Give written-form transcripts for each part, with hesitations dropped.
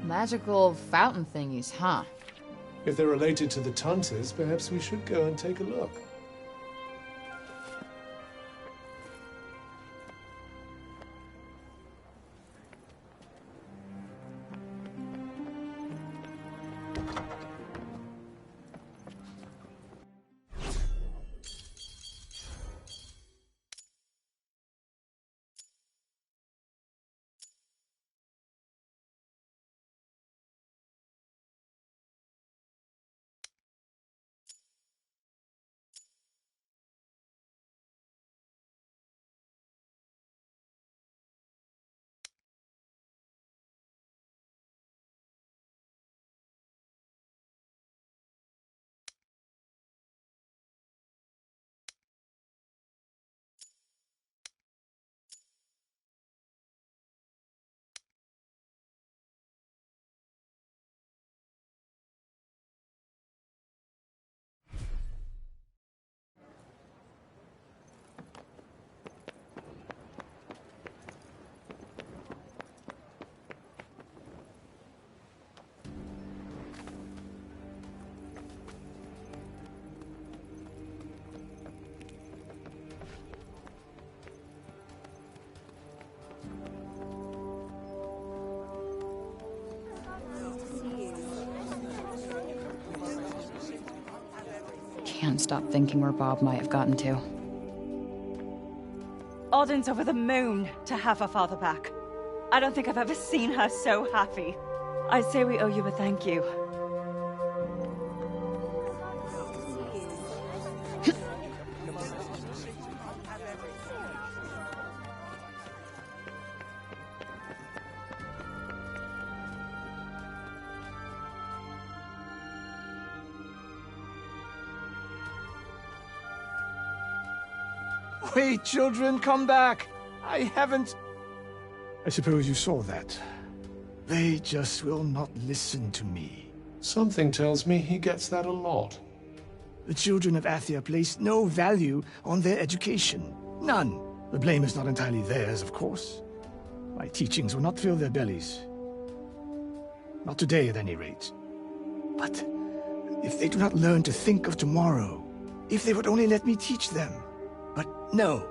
Magical fountain thingies, huh? If they're related to the Tunters, perhaps we should go and take a look. Can't stop thinking where Bob might have gotten to. Auden's over the moon to have her father back. I don't think I've ever seen her so happy. I say we owe you a thank you. Wait, children, come back! I haven't... I suppose you saw that. They just will not listen to me. Something tells me he gets that a lot. The children of Athia place no value on their education. None. The blame is not entirely theirs, of course. My teachings will not fill their bellies. Not today, at any rate. But if they do not learn to think of tomorrow, if they would only let me teach them. But no,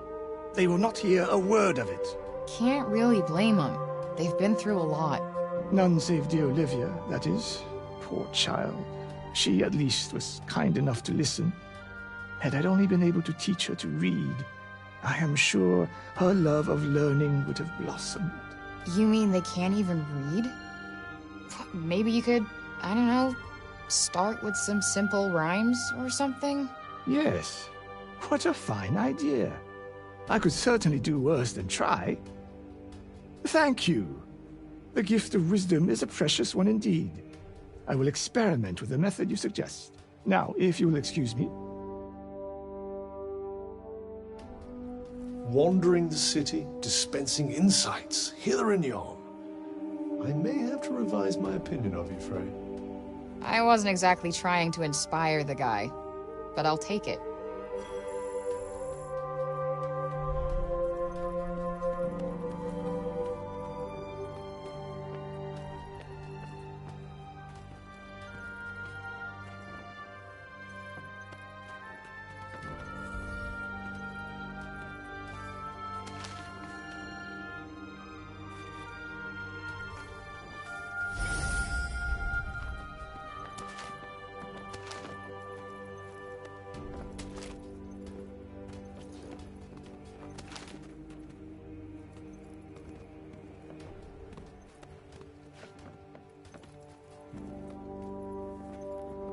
they will not hear a word of it. Can't really blame them. They've been through a lot. None save dear Olivia, that is. Poor child. She, at least, was kind enough to listen. Had I only been able to teach her to read, I am sure her love of learning would have blossomed. You mean they can't even read? Maybe you could, I don't know, start with some simple rhymes or something? Yes. What a fine idea. I could certainly do worse than try. Thank you. The gift of wisdom is a precious one indeed. I will experiment with the method you suggest. Now, if you will excuse me. Wandering the city, dispensing insights, hither and yon. I may have to revise my opinion of you, Frey. I wasn't exactly trying to inspire the guy, but I'll take it.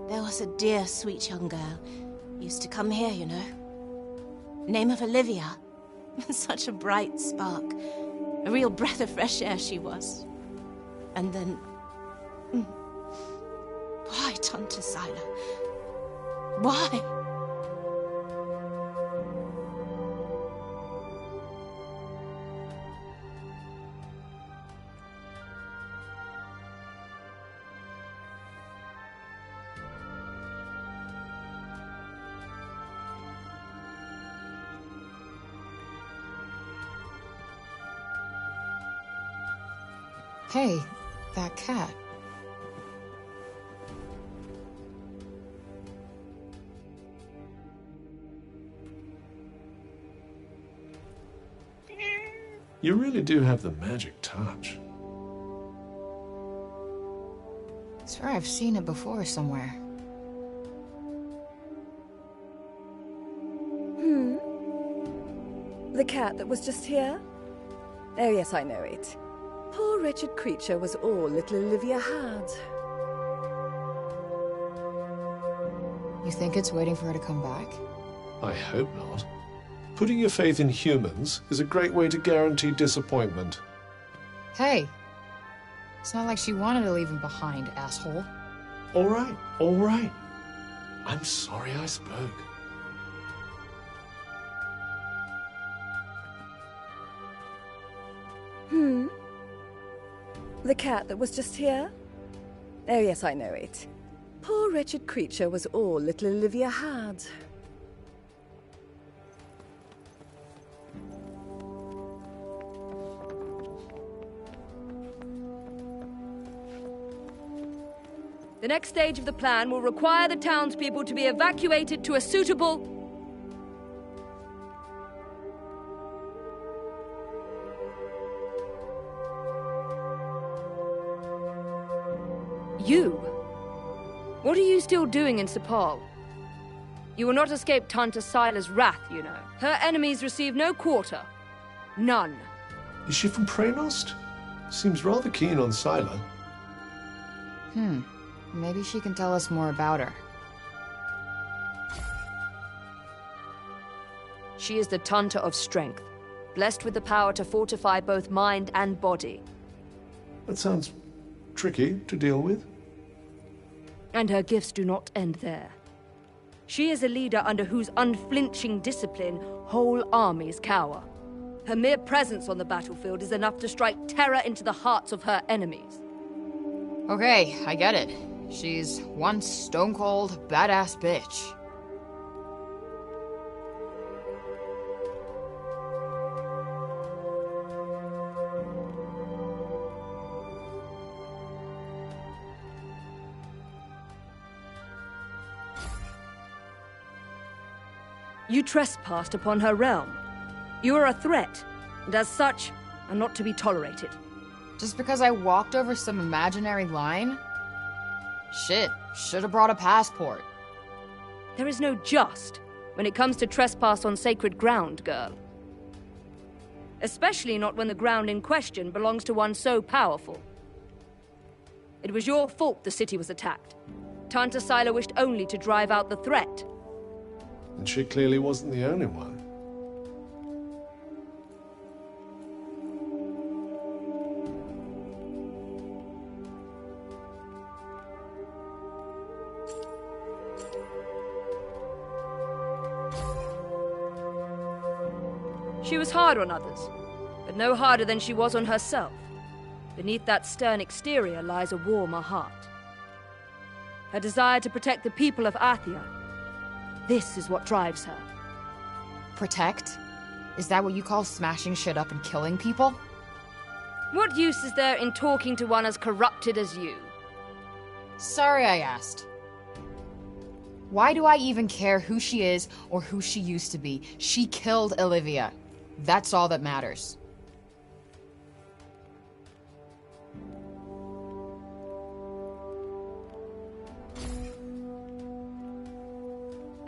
There was a dear, sweet young girl. Used to come here, you know. Name of Olivia. Such a bright spark. A real breath of fresh air she was. And then... Why, Tante Sila? Why? Hey, that cat. You really do have the magic touch. I swear I've seen it before somewhere. The cat that was just here? Oh yes, I know it. Poor wretched creature was all little Olivia had. You think it's waiting for her to come back? I hope not. Putting your faith in humans is a great way to guarantee disappointment. Hey! It's not like she wanted to leave him behind, asshole. All right, all right. I'm sorry I spoke. The cat that was just here? Oh yes, I know it. Poor wretched creature was all little Olivia had. The next stage of the plan will require the townspeople to be evacuated to a suitable... You? What are you still doing in Sepal? You will not escape Tanta Sila's wrath, you know. Her enemies receive no quarter. None. Is she from Prenost? Seems rather keen on Sila. Maybe she can tell us more about her. She is the Tanta of Strength, blessed with the power to fortify both mind and body. That sounds tricky to deal with. And her gifts do not end there. She is a leader under whose unflinching discipline whole armies cower. Her mere presence on the battlefield is enough to strike terror into the hearts of her enemies. Okay, I get it. She's one stone-cold, badass bitch. You trespassed upon her realm. You are a threat, and as such, are not to be tolerated. Just because I walked over some imaginary line? Shit, should've brought a passport. There is no just when it comes to trespass on sacred ground, girl. Especially not when the ground in question belongs to one so powerful. It was your fault the city was attacked. Tanta Sila wished only to drive out the threat. And she clearly wasn't the only one. She was hard on others, but no harder than she was on herself. Beneath that stern exterior lies a warmer heart. Her desire to protect the people of Athia. This is what drives her. Protect? Is that what you call smashing shit up and killing people? What use is there in talking to one as corrupted as you? Sorry I asked. Why do I even care who she is or who she used to be? She killed Olivia. That's all that matters.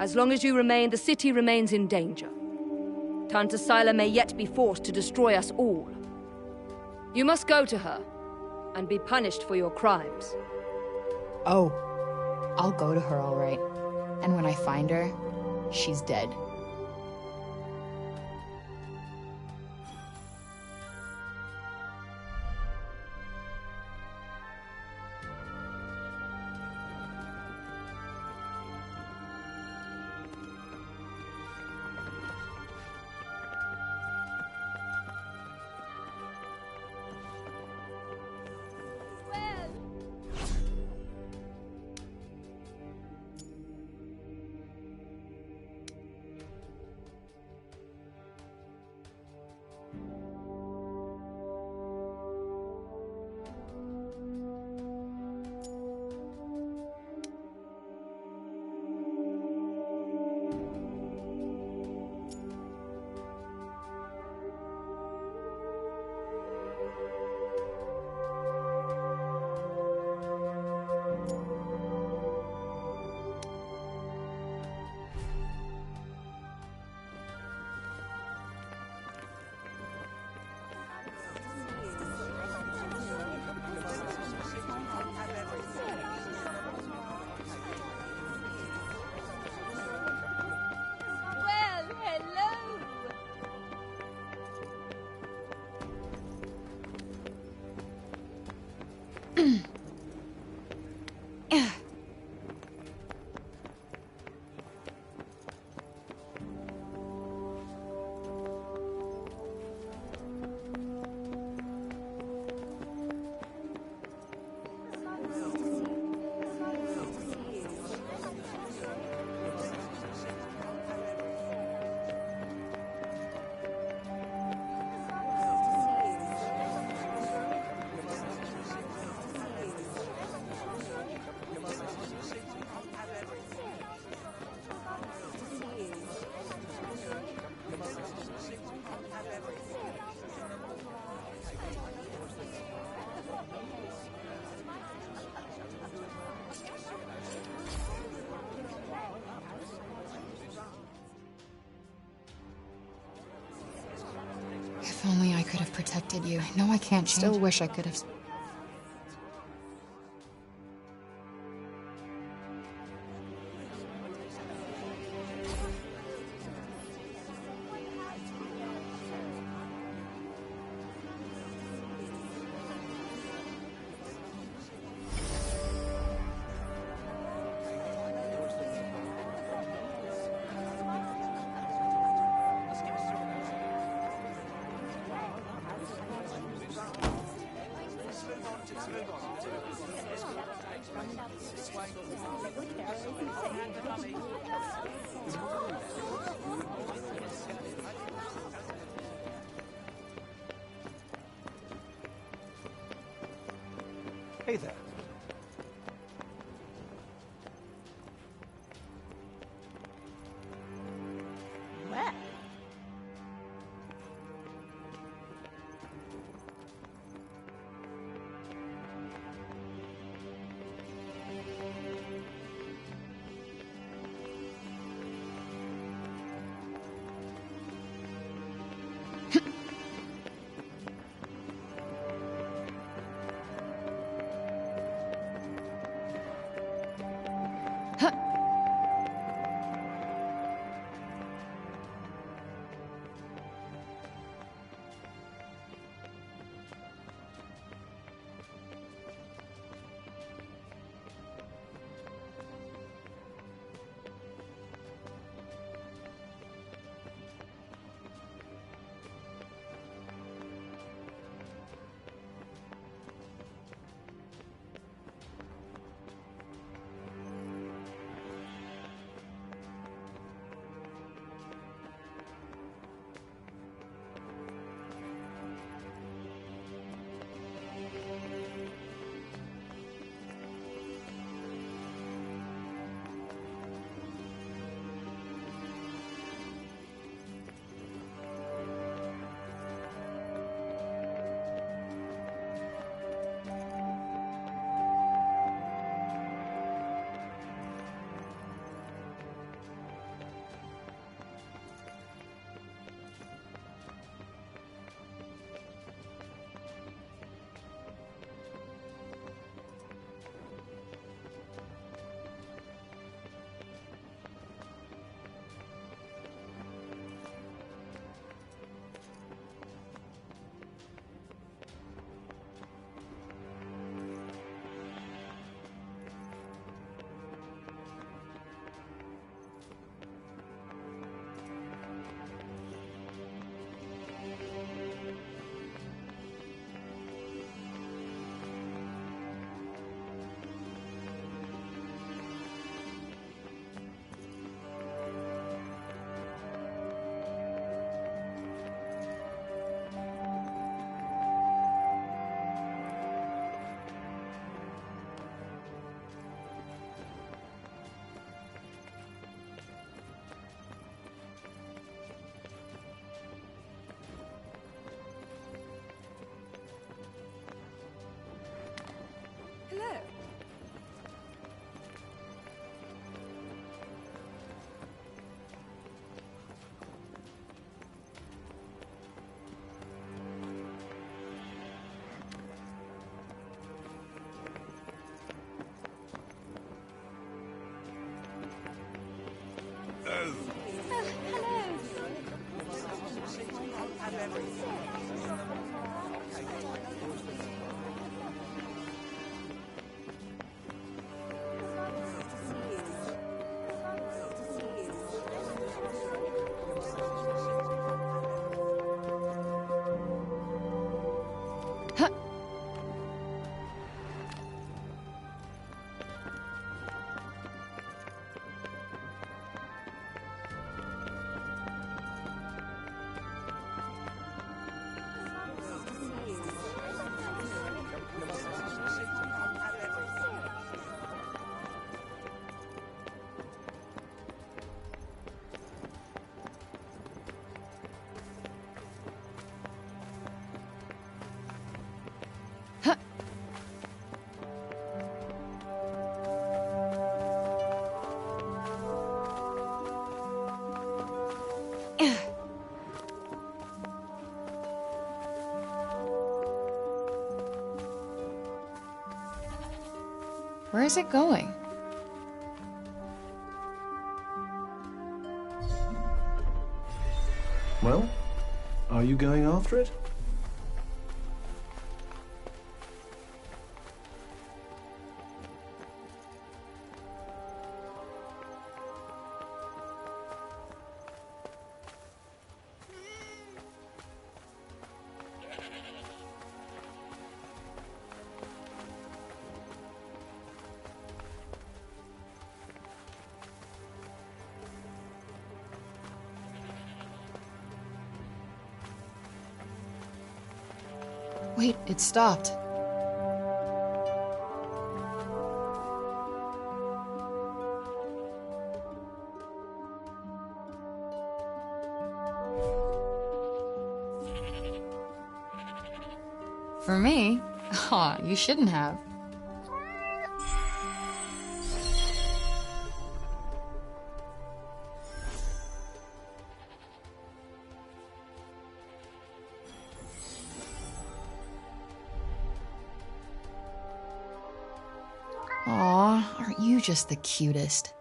As long as you remain, the city remains in danger. Tanta Sila may yet be forced to destroy us all. You must go to her and be punished for your crimes. Oh, I'll go to her, all right. And when I find her, she's dead. If only I could have protected you. I know I can't change. Still wish I could have. Hey there. Where? Hello. Where is it going? Well, are you going after it? Wait, it stopped. For me? Aw, you shouldn't have. Aw, aren't you just the cutest?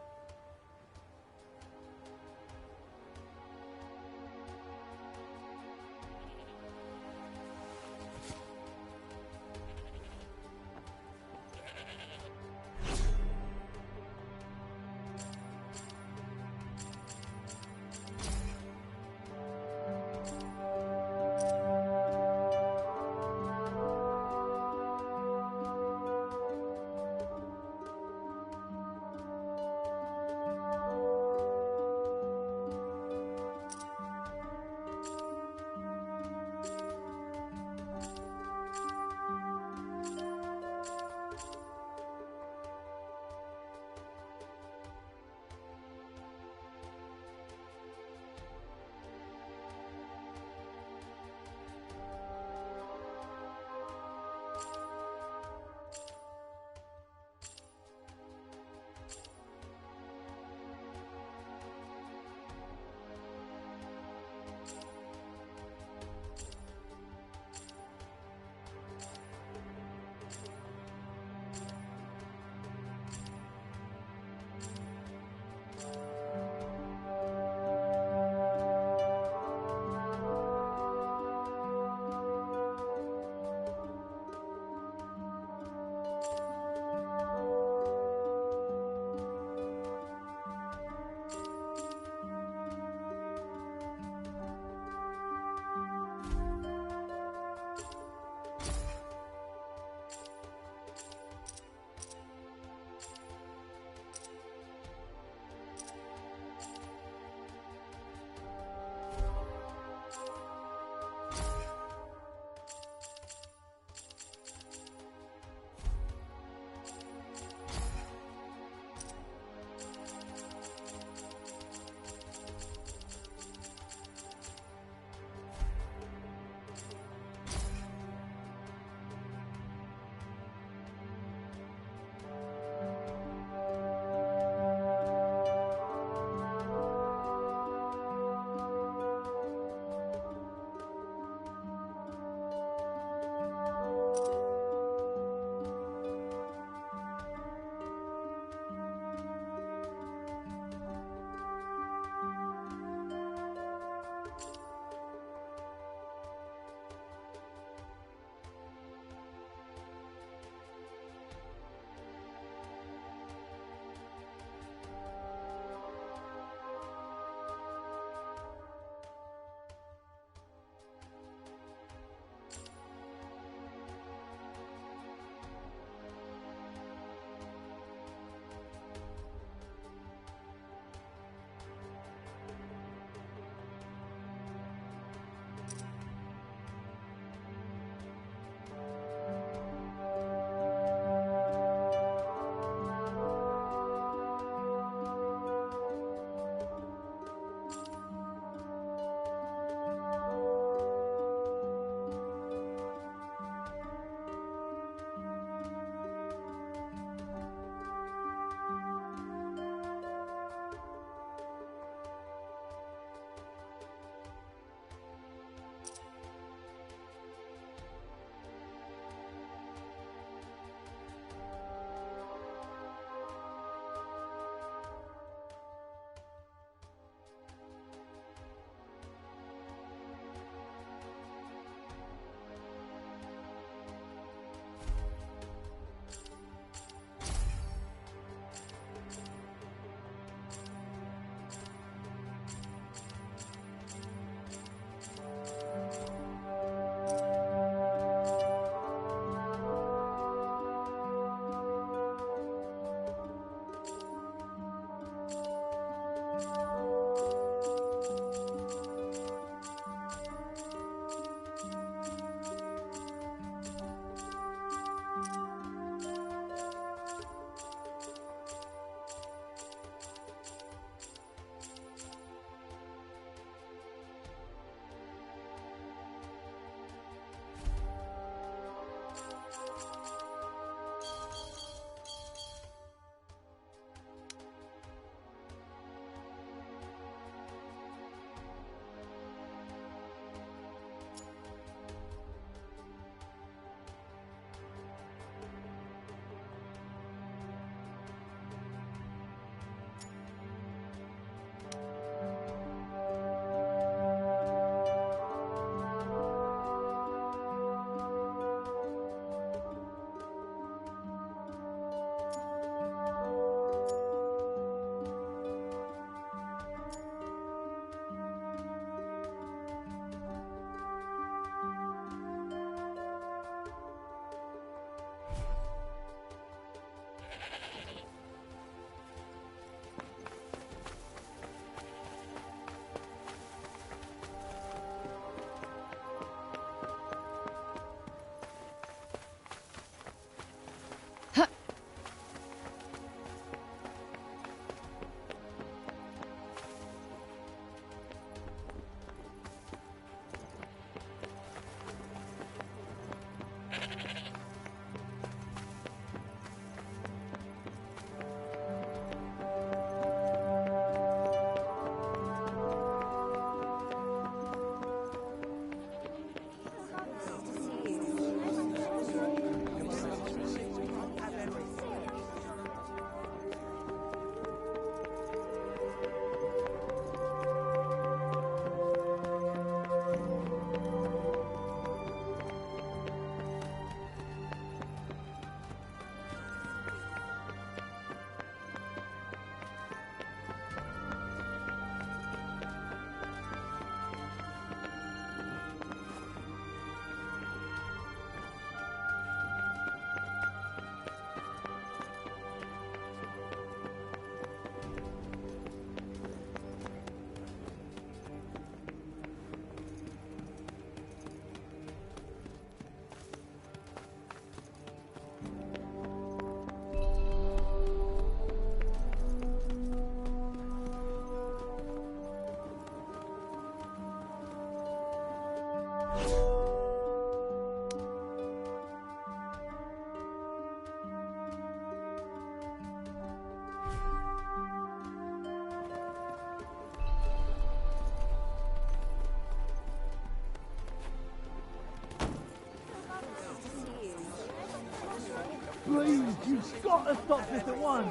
Please, you've got to stop this at once.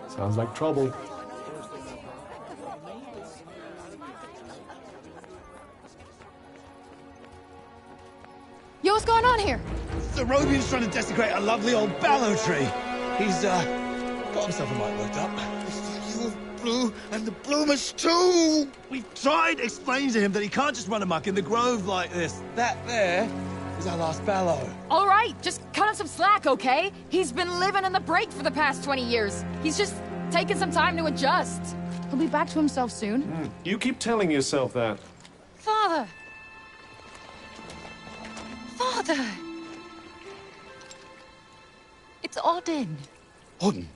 Sounds like trouble. Yo, what's going on here? The Robian's trying to desecrate a lovely old ballow tree. He's, got himself a mite worked up. It's the blue and the bloomers too! We've tried explaining to him that he can't just run amok in the grove like this. That there is our last ballow. All right, just cut him some slack, okay? He's been living in the break for the past 20 years. He's just taking some time to adjust. He'll be back to himself soon. You keep telling yourself that. Father! Father! It's Odin. Odin?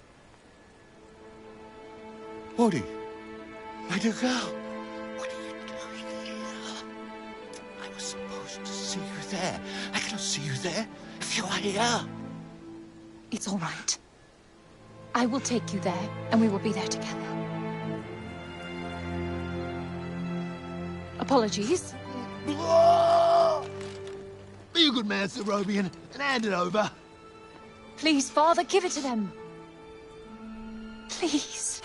Odin? My dear girl, what are you doing here? I was supposed to see you there. I cannot see you there if you are here. It's all right. I will take you there, and we will be there together. Apologies. Be a good man, Sir Robian, and hand it over. Please, Father, give it to them. Please.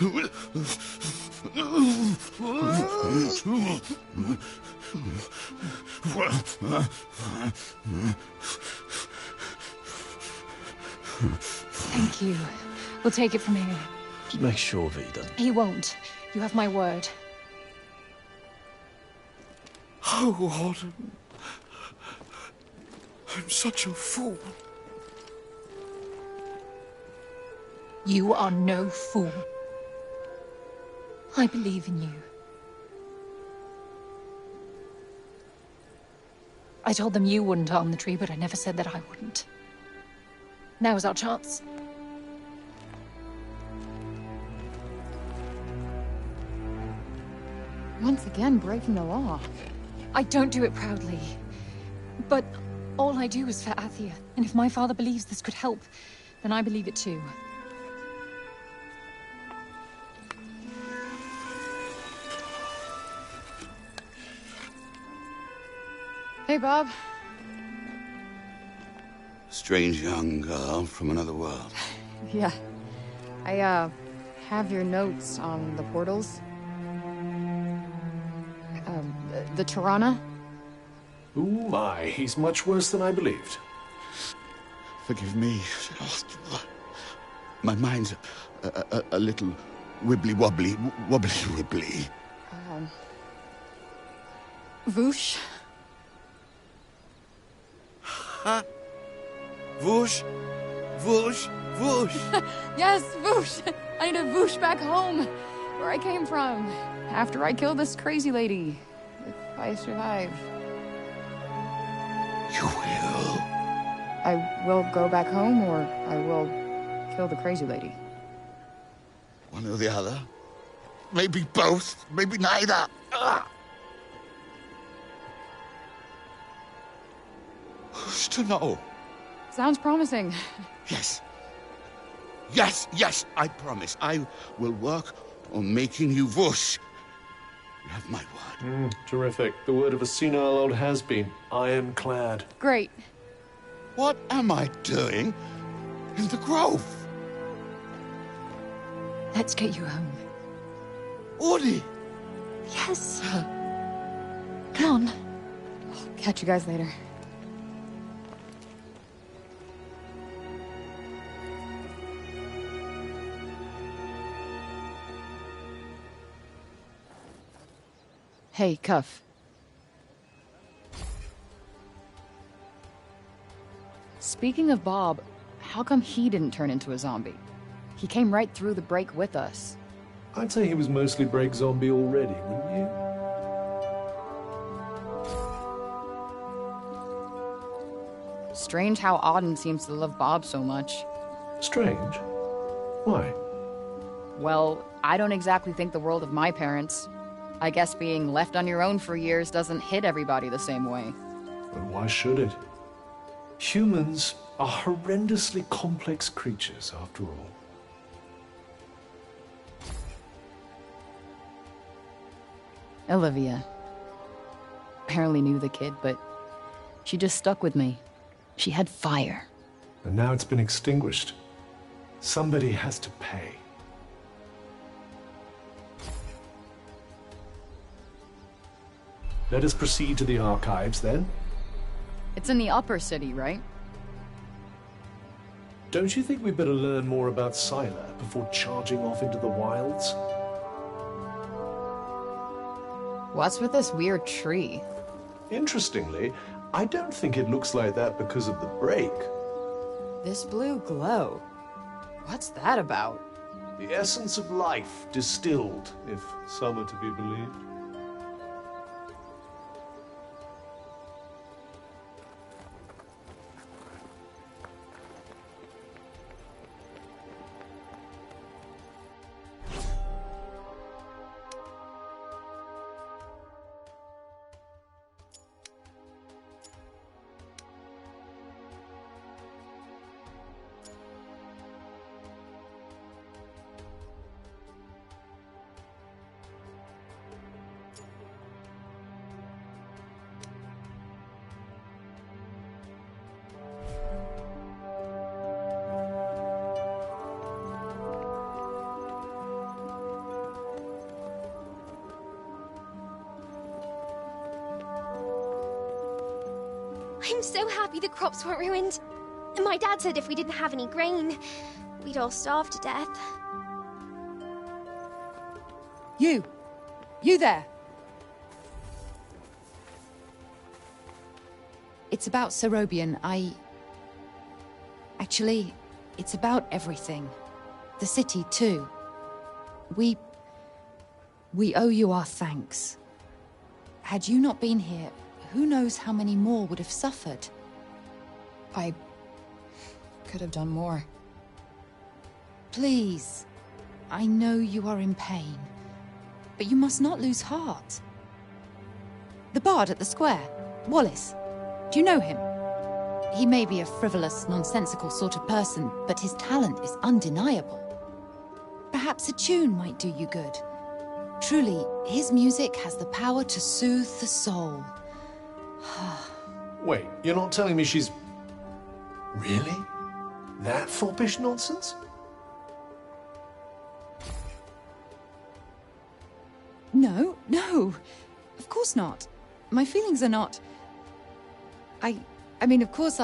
Thank you. We'll take it from here. Just make sure that he doesn't. He won't. You have my word. Oh, Odin. I'm such a fool. You are no fool. I believe in you. I told them you wouldn't harm the tree, but I never said that I wouldn't. Now is our chance. Once again, breaking the law. I don't do it proudly. But all I do is for Athia. And if my father believes this could help, then I believe it too. Hey, Bob. Strange young girl from another world. Yeah. I, have your notes on the portals. The Tirana? Oh my, he's much worse than I believed. Forgive me. My mind's a little wibbly-wobbly, wobbly-wibbly. Voosh? Huh? Whoosh, whoosh, whoosh. Yes, Voosh! I need to Voosh back home, where I came from. After I kill this crazy lady. If I survive. You will? I will go back home, or I will kill the crazy lady. One or the other. Maybe both, maybe neither. Who's to know? Sounds promising. Yes. Yes, yes, I promise. I will work on making you whoosh. You have my word. Terrific. The word of a senile old has-been. Ironclad. Great. What am I doing in the grove? Let's get you home. Audie! Yes. Come on. I'll catch you guys later. Hey, Cuff. Speaking of Bob, how come he didn't turn into a zombie? He came right through the break with us. I'd say he was mostly break zombie already, wouldn't you? Strange how Auden seems to love Bob so much. Strange? Why? Well, I don't exactly think the world of my parents. I guess being left on your own for years doesn't hit everybody the same way. But why should it? Humans are horrendously complex creatures, after all. Olivia. Barely knew the kid, but she just stuck with me. She had fire. And now it's been extinguished. Somebody has to pay. Let us proceed to the archives, then. It's in the upper city, right? Don't you think we'd better learn more about Sylar before charging off into the wilds? What's with this weird tree? Interestingly, I don't think it looks like that because of the break. This blue glow. What's that about? The essence of life distilled, if some are to be believed. I'm so happy the crops weren't ruined. My dad said if we didn't have any grain, we'd all starve to death. You there. It's about Cerobian. Actually, it's about everything. The city, too. We owe you our thanks. Had you not been here, who knows how many more would have suffered? I could have done more. Please. I know you are in pain. But you must not lose heart. The bard at the square, Wallace. Do you know him? He may be a frivolous, nonsensical sort of person, but his talent is undeniable. Perhaps a tune might do you good. Truly, his music has the power to soothe the soul. Wait, you're not telling me she's... Really? That foppish nonsense? No. Of course not. My feelings are not... I mean, of course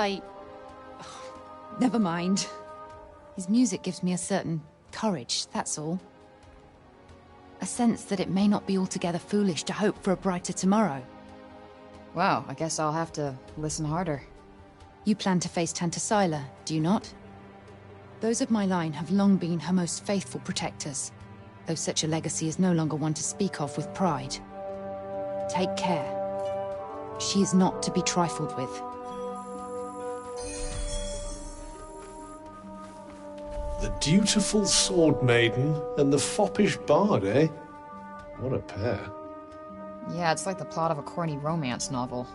never mind. His music gives me a certain courage, that's all. A sense that it may not be altogether foolish to hope for a brighter tomorrow. Wow, I guess I'll have to listen harder. You plan to face Tanta Sylar, do you not? Those of my line have long been her most faithful protectors, though such a legacy is no longer one to speak of with pride. Take care. She is not to be trifled with. The dutiful sword maiden and the foppish bard, eh? What a pair. Yeah, it's like the plot of a corny romance novel.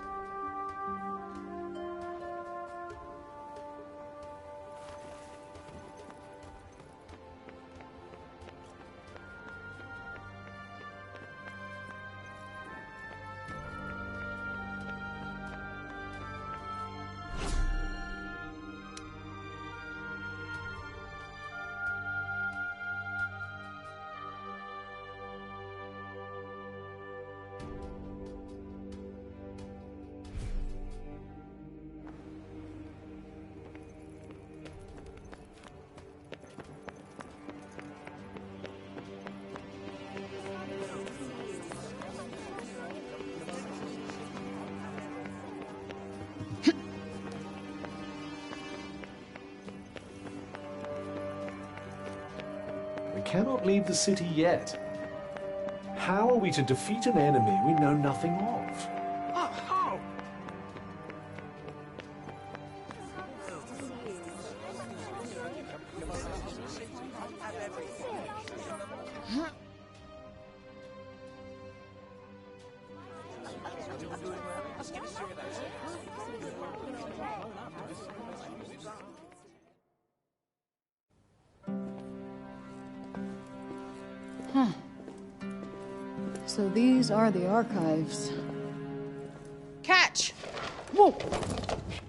We cannot leave the city yet. How are we to defeat an enemy we know nothing of? So these are the archives. Catch! Whoa!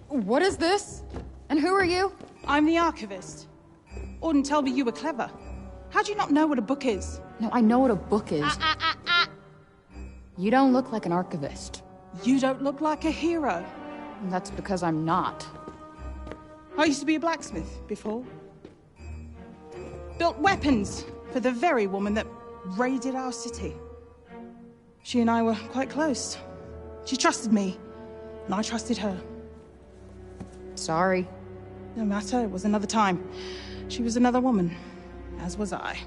What is this? And who are you? I'm the archivist. Auden told me you were clever. How do you not know what a book is? No, I know what a book is. You don't look like an archivist. You don't look like a hero. And that's because I'm not. I used to be a blacksmith before. Built weapons for the very woman that raided our city. She and I were quite close. She trusted me, and I trusted her. Sorry. No matter, it was another time. She was another woman, as was I.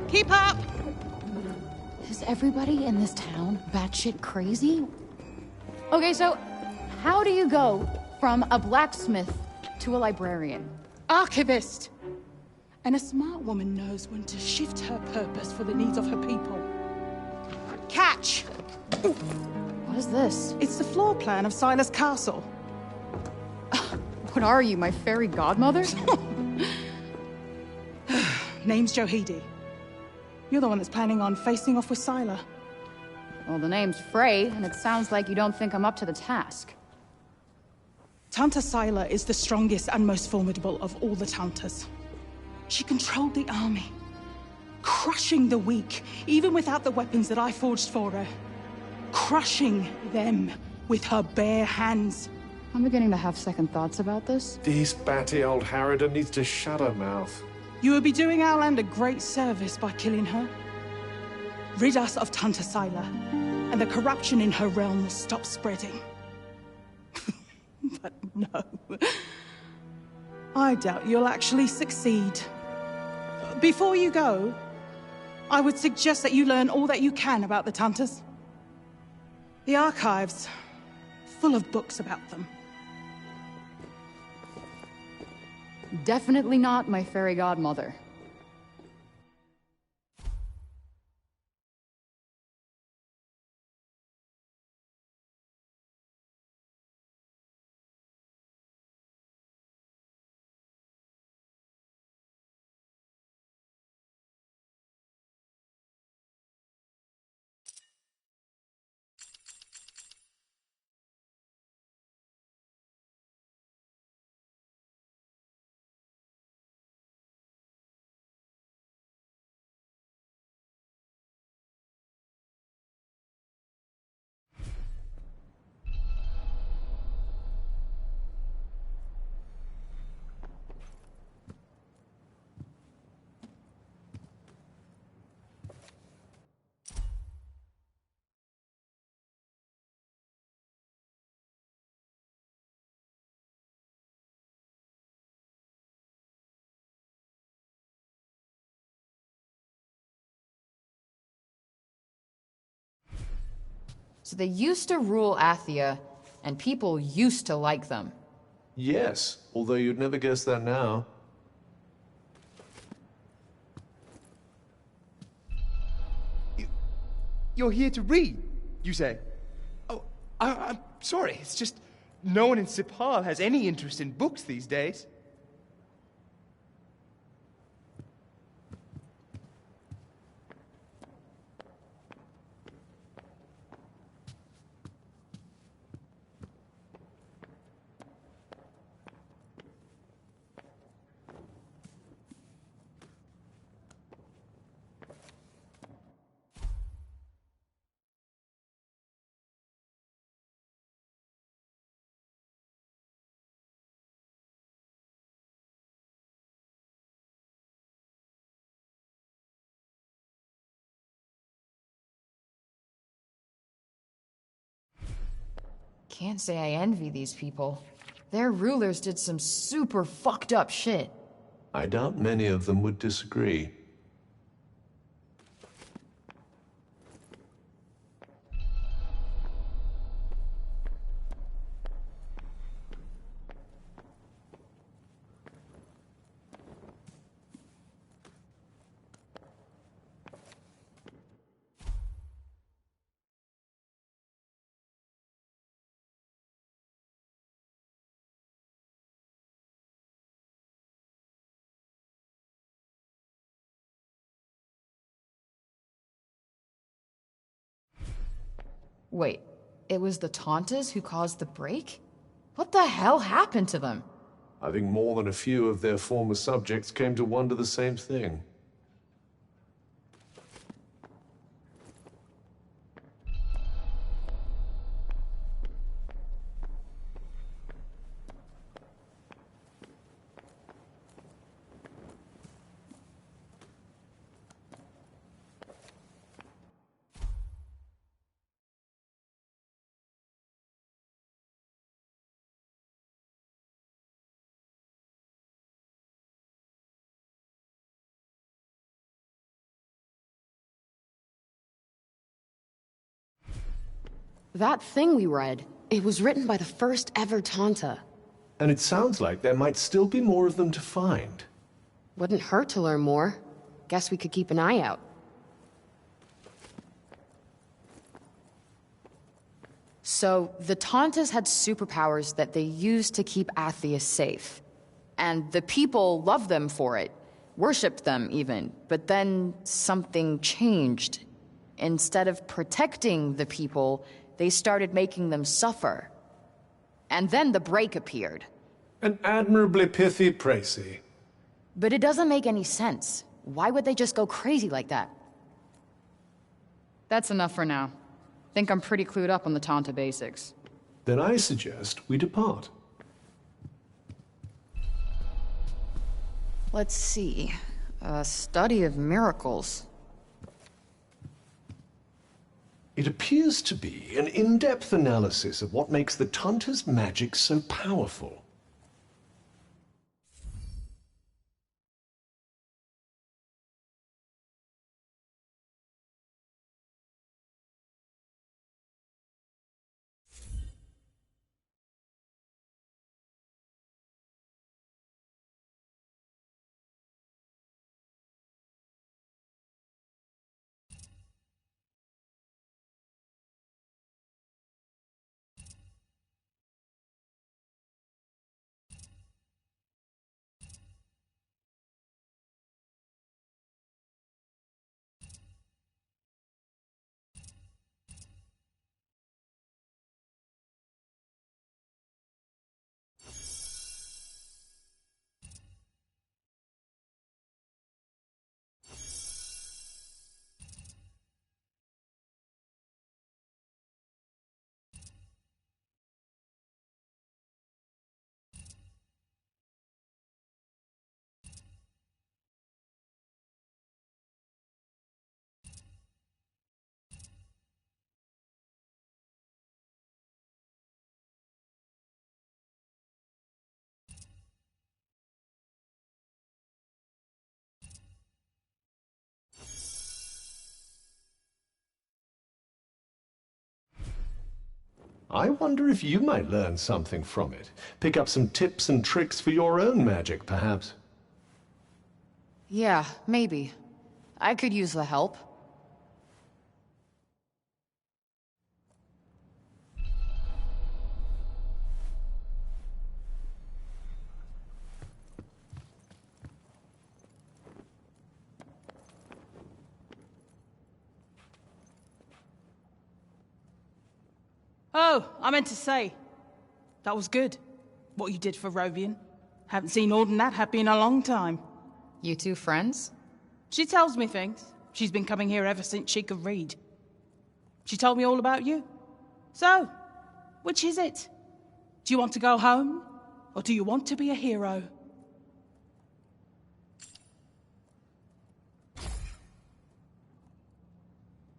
Keep up! Is everybody in this town batshit crazy? Okay, so how do you go from a blacksmith to a librarian? Archivist! And a smart woman knows when to shift her purpose for the needs of her people. Catch! What is this? It's the floor plan of Silas Castle. What are you, my fairy godmother? Name's Johidi. You're the one that's planning on facing off with Sila. Well, the name's Frey, and it sounds like you don't think I'm up to the task. Tanta Sila is the strongest and most formidable of all the Tantas. She controlled the army, crushing the weak, even without the weapons that I forged for her. Crushing them with her bare hands. I'm beginning to have second thoughts about this. This batty old Harridan needs to shut her mouth. You would be doing our land a great service by killing her. Rid us of Tanta Sila, and the corruption in her realm will stop spreading. But no. I doubt you'll actually succeed. Before you go, I would suggest that you learn all that you can about the Tantas. The archives, full of books about them. Definitely not my fairy godmother. So they used to rule Athia, and people used to like them. Yes, although you'd never guess that now. You're here to read, you say? Oh, I'm sorry, it's just no one in Sipal has any interest in books these days. Can't say I envy these people. Their rulers did some super fucked up shit. I doubt many of them would disagree. Wait, it was the Tauntas who caused the break? What the hell happened to them? I think more than a few of their former subjects came to wonder the same thing. That thing we read, it was written by the first ever Tanta. And it sounds like there might still be more of them to find. Wouldn't hurt to learn more. Guess we could keep an eye out. So, the Tantas had superpowers that they used to keep Athia safe. And the people loved them for it. Worshipped them, even. But then something changed. Instead of protecting the people, they started making them suffer. And then the break appeared. An admirably pithy précis. But it doesn't make any sense. Why would they just go crazy like that? That's enough for now. Think I'm pretty clued up on the Tanta basics. Then I suggest we depart. Let's see. A study of miracles. It appears to be an in-depth analysis of what makes the Tanta's magic so powerful. I wonder if you might learn something from it. Pick up some tips and tricks for your own magic, perhaps. Yeah, maybe. I could use the help. Oh, I meant to say, that was good, what you did for Rovian. Haven't seen Ord and that happy in a long time. You two friends? She tells me things. She's been coming here ever since she could read. She told me all about you. So, which is it? Do you want to go home, or do you want to be a hero?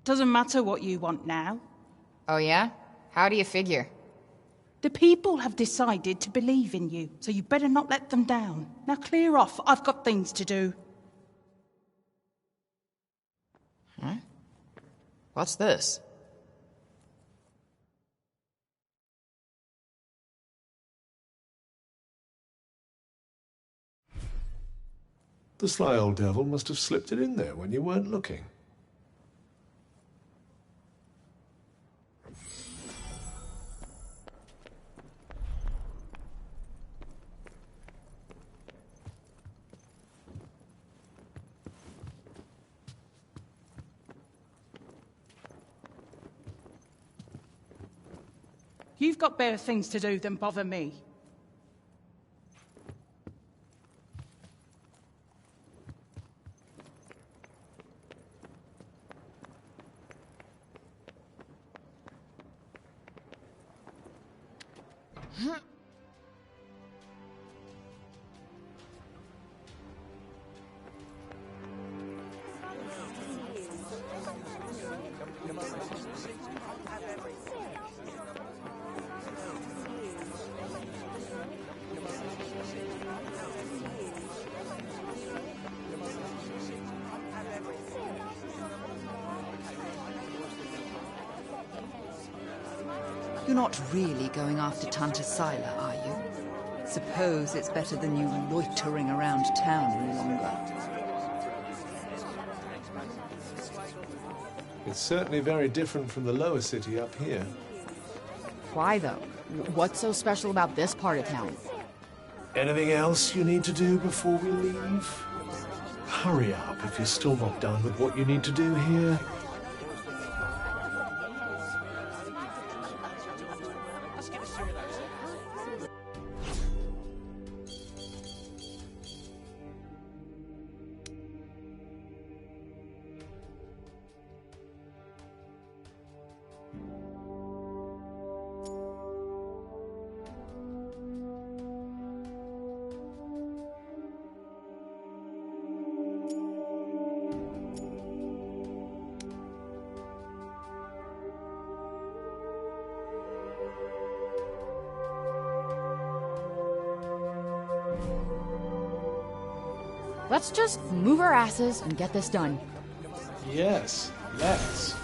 Doesn't matter what you want now. Oh yeah? How do you figure? The people have decided to believe in you, so you better not let them down. Now clear off, I've got things to do. Huh? What's this? The sly old devil must have slipped it in there when you weren't looking. You've got better things to do than bother me. You're not really going after Tanta Sila, are you? Suppose it's better than you loitering around town any longer. It's certainly very different from the lower city up here. Why, though? What's so special about this part of town? Anything else you need to do before we leave? Hurry up if you're still not done with what you need to do here. Let's just move our asses and get this done. Yes, let's.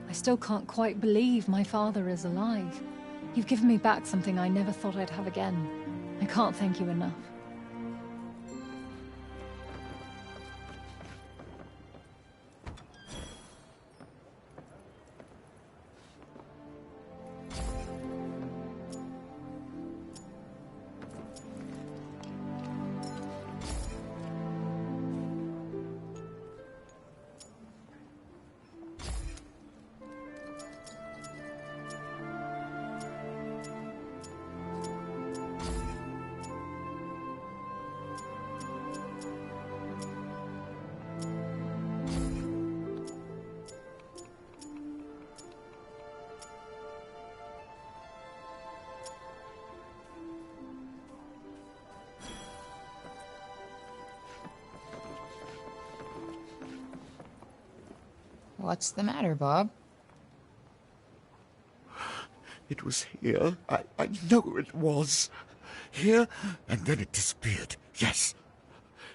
I still can't quite believe my father is alive. You've given me back something I never thought I'd have again. I can't thank you enough. What's the matter, Bob? It was here. I know it was. Here, and then it disappeared. Yes.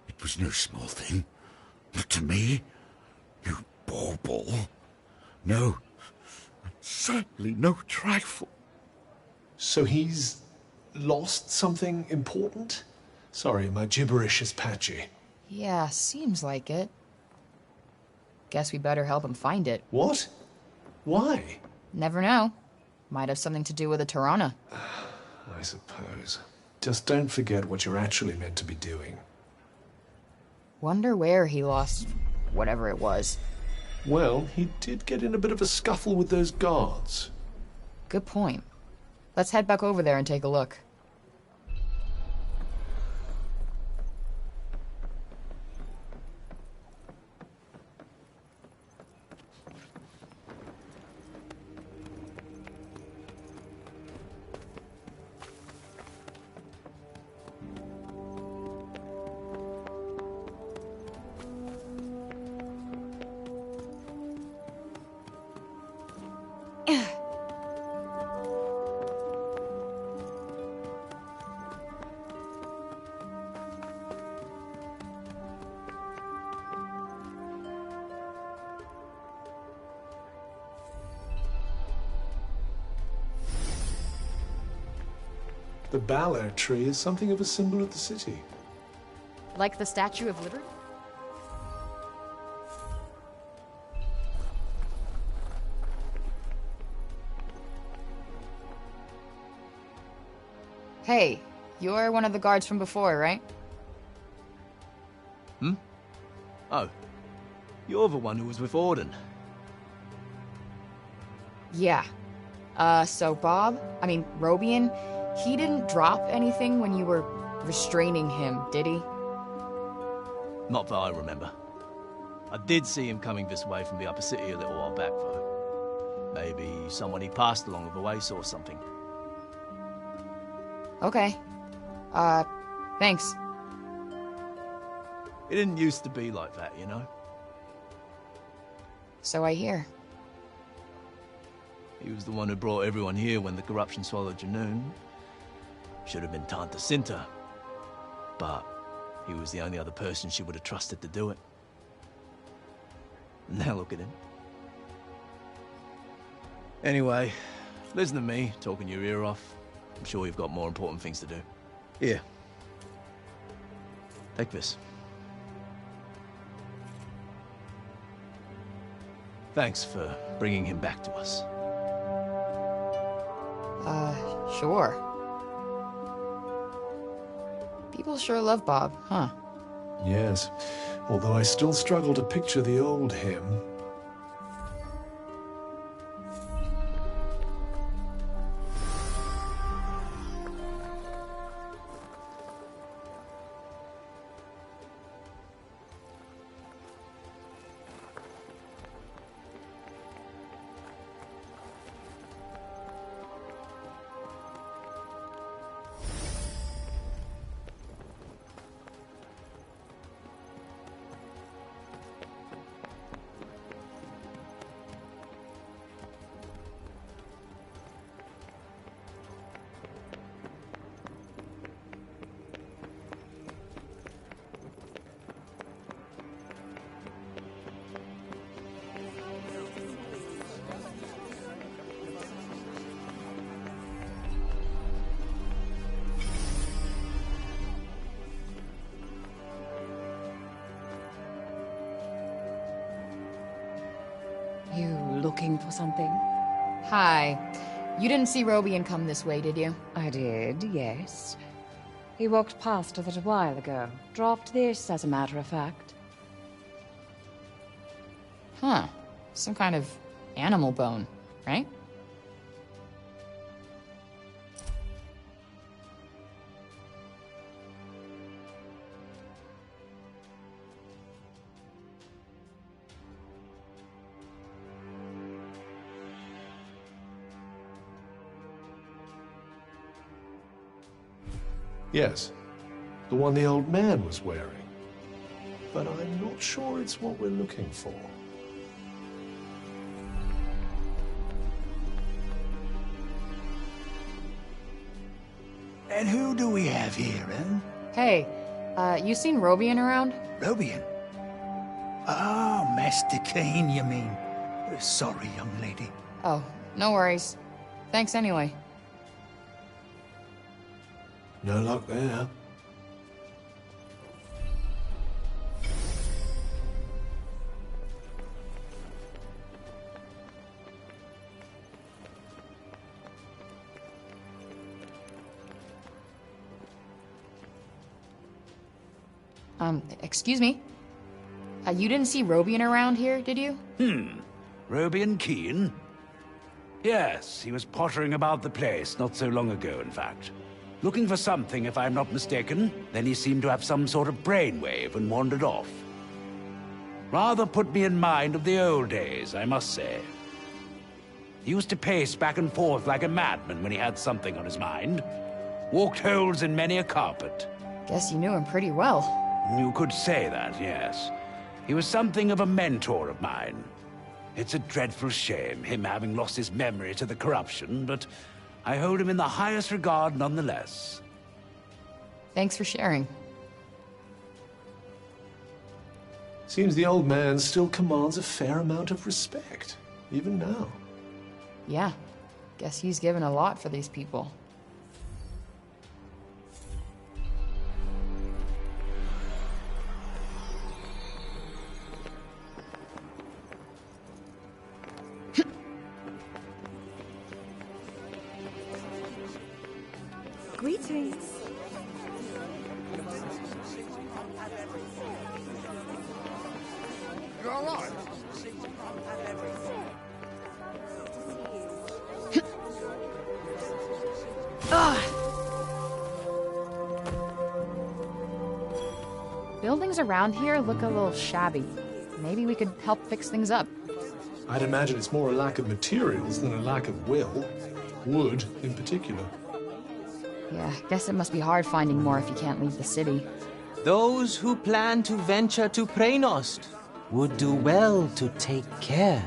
It was no small thing. Not to me. You bauble. No. Certainly no trifle. So he's lost something important? Sorry, my gibberish is patchy. Yeah, seems like it. Guess we better help him find it. What? Why? Never know. Might have something to do with a Tirana. I suppose. Just don't forget what you're actually meant to be doing. Wonder where he lost whatever it was. Well, he did get in a bit of a scuffle with those guards. Good point. Let's head back over there and take a look. The Balor tree is something of a symbol of the city. Like the Statue of Liberty? Hey, you're one of the guards from before, right? Hmm? Oh. You're the one who was with Orden. Yeah. So Robian, he didn't drop anything when you were restraining him, did he? Not that I remember. I did see him coming this way from the upper city a little while back, though. Maybe someone he passed along the way saw something. Okay. Thanks. It didn't used to be like that, you know? So I hear. He was the one who brought everyone here when the corruption swallowed Janoon. Should have been Tanta Cinta. But he was the only other person she would have trusted to do it. Now look at him. Anyway, listen to me talking your ear off. I'm sure you've got more important things to do. Here. Take this. Thanks for bringing him back to us. Sure. People sure love Bob, huh? Yes, although I still struggle to picture the old him. You looking for something? Hi. You didn't see Robian come this way, did you? I did, yes. He walked past us a while ago. Dropped this, as a matter of fact. Huh. Some kind of animal bone, right? Yes, the one the old man was wearing. But I'm not sure it's what we're looking for. And who do we have here, eh? Hey, you seen Robian around? Robian? Ah, Master Kane, you mean. Sorry, young lady. Oh, no worries. Thanks anyway. No luck there. Excuse me? You didn't see Robian around here, did you? Robian Keane? Yes, he was pottering about the place not so long ago, in fact. Looking for something, if I'm not mistaken. Then he seemed to have some sort of brainwave and wandered off. Rather put me in mind of the old days, I must say. He used to pace back and forth like a madman when he had something on his mind. Walked holes in many a carpet. Guess you knew him pretty well. You could say that, yes. He was something of a mentor of mine. It's a dreadful shame, him having lost his memory to the corruption, but I hold him in the highest regard nonetheless. Thanks for sharing. Seems the old man still commands a fair amount of respect, even now. Yeah, guess he's given a lot for these people. Greetings. You're all right. Buildings around here look a little shabby. Maybe we could help fix things up. I'd imagine it's more a lack of materials than a lack of will. Wood, in particular. Yeah, guess it must be hard finding more if you can't leave the city. Those who plan to venture to Praenost would do well to take care.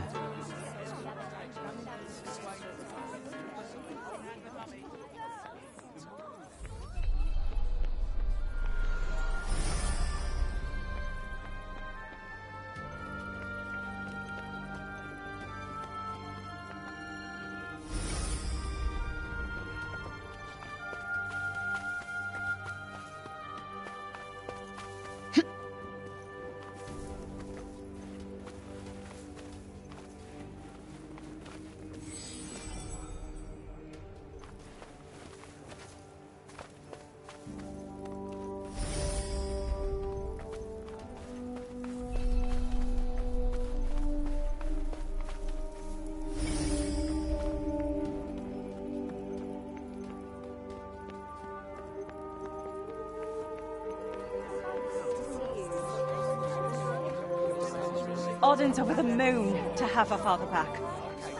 Odin's over the moon to have her father back.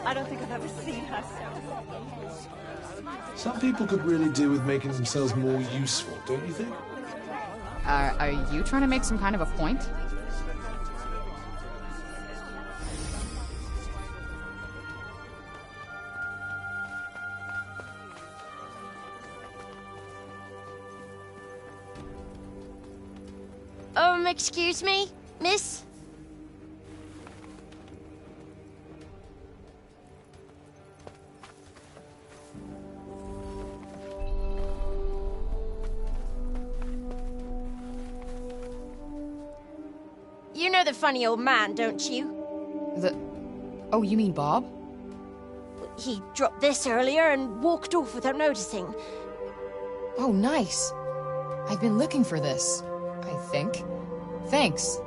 I don't think I've ever seen her so... Some people could really do with making themselves more useful, don't you think? Are you trying to make some kind of a point? Excuse me, miss? You know the funny old man, don't you? Oh, you mean Bob? He dropped this earlier and walked off without noticing. Oh, nice. I've been looking for this, I think. Thanks.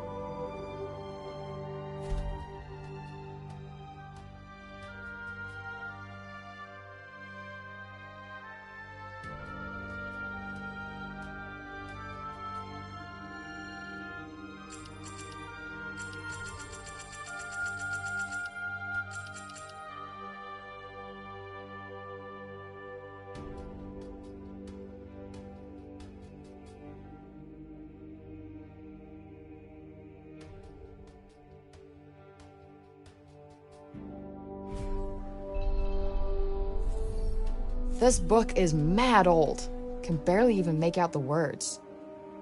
This book is mad old. Can barely even make out the words.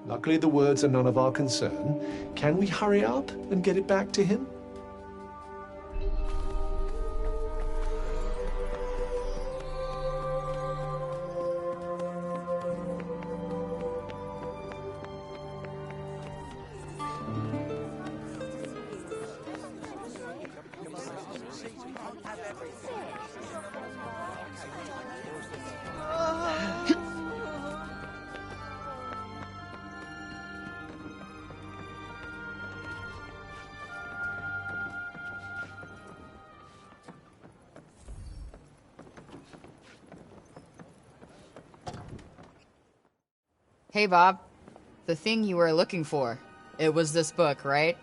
Luckily, the words are none of our concern. Can we hurry up and get it back to him? Hey, Bob. The thing you were looking for. It was this book, right?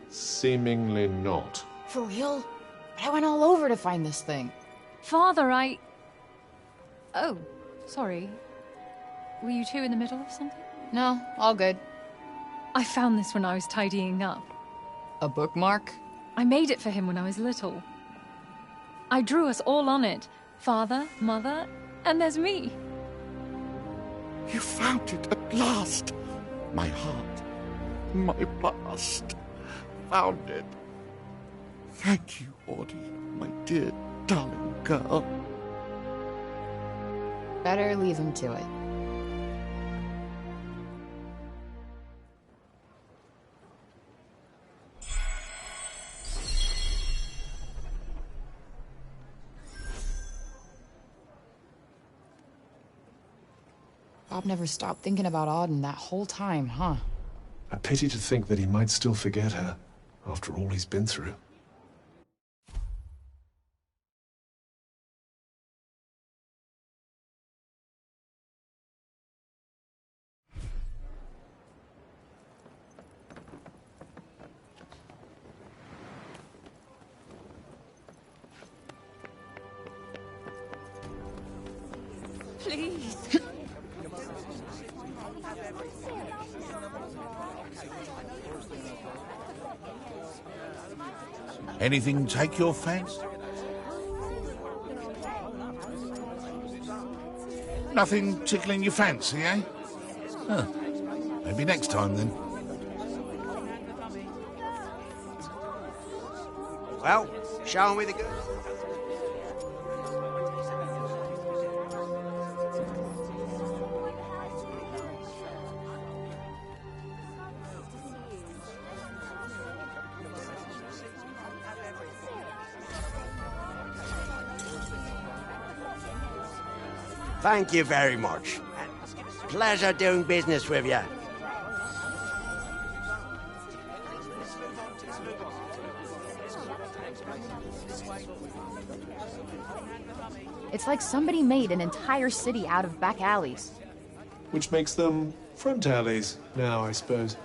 Seemingly not. For real? But I went all over to find this thing. Father, Oh, sorry. Were you two in the middle of something? No, all good. I found this when I was tidying up. A bookmark? I made it for him when I was little. I drew us all on it. Father, Mother, and there's me. You found it at last. My heart, my past, found it. Thank you, Audie, my dear, darling girl. Better leave him to it. Rob never stopped thinking about Auden that whole time, huh? A pity to think that he might still forget her, after all he's been through. Please. Anything take your fancy? Nothing tickling your fancy, eh? Huh. Maybe next time, then. Well, show me the good. Thank you very much. Pleasure doing business with you. It's like somebody made an entire city out of back alleys. Which makes them front alleys now, I suppose.